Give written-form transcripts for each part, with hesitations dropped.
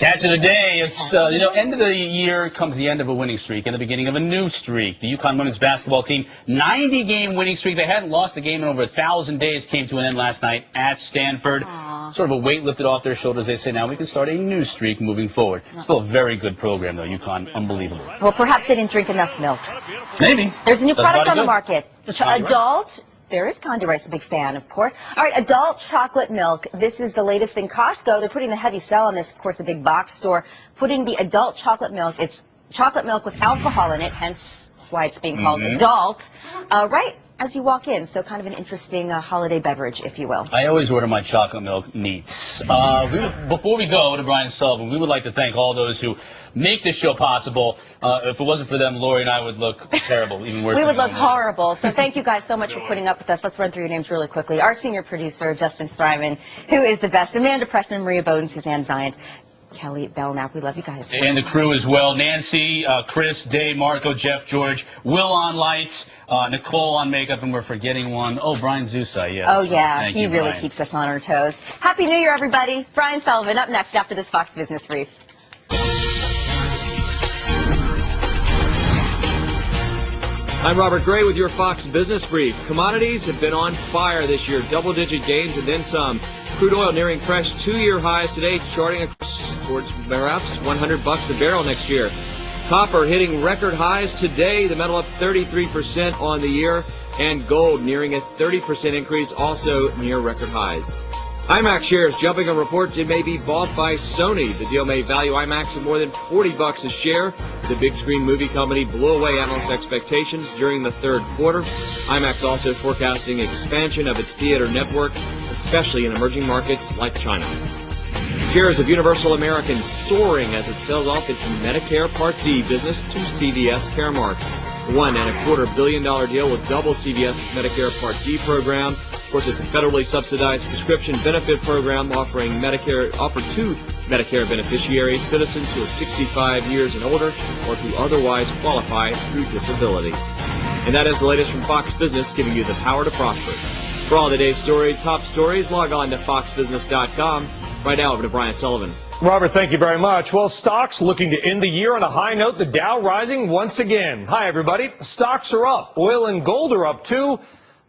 Catch of the day is, end of the year comes the end of a winning streak and the beginning of a new streak. The UConn women's basketball team, 90-game winning streak. They hadn't lost a game in over 1,000 days, came to an end last night at Stanford. Aww. Sort of a weight lifted off their shoulders. They say now we can start a new streak moving forward. Still a very good program, though. UConn, unbelievable. Well, perhaps they didn't drink enough milk. Maybe. There's a new product on the market. Adult. There is Condi Rice, a big fan, of course. All right, adult chocolate milk. This is the latest thing. Costco, they're putting the heavy sell on this, of course, the big box store, putting the adult chocolate milk. It's chocolate milk with alcohol in it, hence why it's being called adult, right as you walk in. So kind of an interesting holiday beverage, if you will. I always order my chocolate milk neat. Before we go to Brian Sullivan, we would like to thank all those who make this show possible. If it wasn't for them, Lori and I would look terrible, even worse. We would look horrible. So thank you guys so much for putting up with us. Let's run through your names really quickly. Our senior producer, Justin Fryman, who is the best. Amanda Pressman, Maria Bowden, Suzanne Zients, Kelly Belknap. We love you guys. And the crew as well. Nancy, Chris, Dave, Marco, Jeff, George, Will on lights, Nicole on makeup, and we're forgetting one. Oh, Brian Zusa, yeah. Oh, yeah. Thank He you, really Brian. keeps us on our toes. Happy New Year, everybody. Brian Sullivan up next after this Fox Business Brief. I'm Robert Gray with your Fox Business Brief. Commodities have been on fire this year, double-digit gains and then some. Crude oil nearing fresh two-year highs today, charting towards perhaps $100 a barrel next year. Copper hitting record highs today, the metal up 33% on the year, and gold nearing a 30% increase, also near record highs. IMAX shares jumping on reports it may be bought by Sony. The deal may value IMAX at more than $40 a share. The big screen movie company blew away analyst expectations during the third quarter. IMAX also forecasting expansion of its theater network, especially in emerging markets like China. Shares of Universal American soaring as it sells off its Medicare Part D business to CVS Caremark. $1.25 billion deal will double CVS's Medicare Part D program. Of course, it's a federally subsidized prescription benefit program offered to Medicare beneficiaries, citizens who are 65 years and older or who otherwise qualify through disability. And that is the latest from Fox Business, giving you the power to prosper. For all today's top stories, log on to foxbusiness.com. Right now, over to Brian Sullivan. Robert, thank you very much. Well, stocks looking to end the year on a high note. The Dow rising once again. Hi, everybody. Stocks are up. Oil and gold are up, too.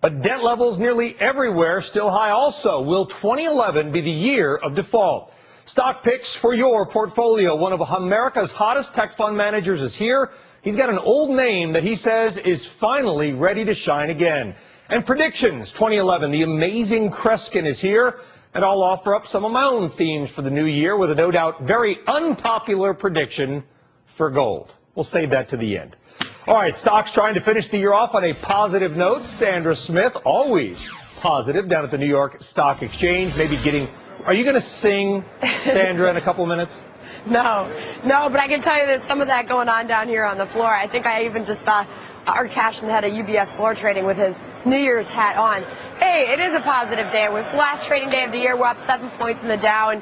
But debt levels nearly everywhere still high also. Will 2011 be the year of default? Stock picks for your portfolio. One of America's hottest tech fund managers is here. He's got an old name that he says is finally ready to shine again. And predictions 2011. The amazing Kreskin is here. And I'll offer up some of my own themes for the new year with a no doubt very unpopular prediction for gold. We'll save that to the end. All right, stocks trying to finish the year off on a positive note. Sandra Smith, always positive, down at the New York Stock Exchange. Maybe are you going to sing, Sandra, in a couple of minutes? No, but I can tell you there's some of that going on down here on the floor. I think I even just saw Art Cashin had a UBS floor trading with his New Year's hat on. Hey, it is a positive day. It was the last trading day of the year. We're up 7 points in the Dow. And,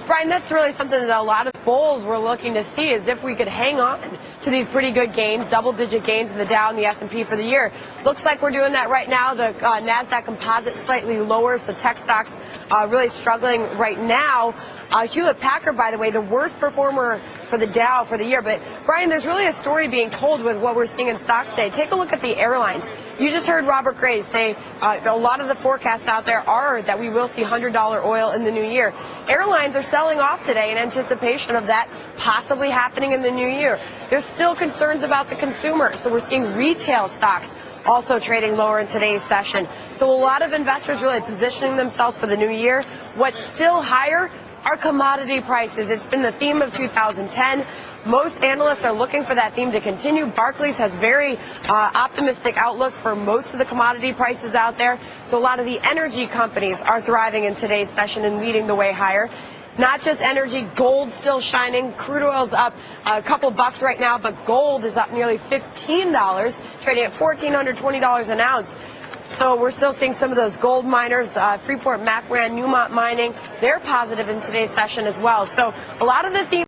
Brian, that's really something that a lot of bulls were looking to see, is if we could hang on to these pretty good gains, double-digit gains in the Dow and the S&P for the year. Looks like we're doing that right now. The NASDAQ composite slightly lowers. The tech stocks really struggling right now. Hewlett-Packard, by the way, the worst performer for the Dow for the year. But, Brian, there's really a story being told with what we're seeing in stocks today. Take a look at the airlines. You just heard Robert Gray say a lot of the forecasts out there are that we will see $100 oil in the new year. Airlines are selling off today in anticipation of that possibly happening in the new year. There's still concerns about the consumer, so we're seeing retail stocks also trading lower in today's session. So a lot of investors really positioning themselves for the new year. What's still higher are commodity prices. It's been the theme of 2010. Most analysts are looking for that theme to continue. Barclays has very optimistic outlooks for most of the commodity prices out there. So a lot of the energy companies are thriving in today's session and leading the way higher. Not just energy, gold still shining. Crude oil's up a couple bucks right now, but gold is up nearly $15, trading at $1,420 an ounce. So we're still seeing some of those gold miners, Freeport, McMoran, Newmont Mining. They're positive in today's session as well. So a lot of the themes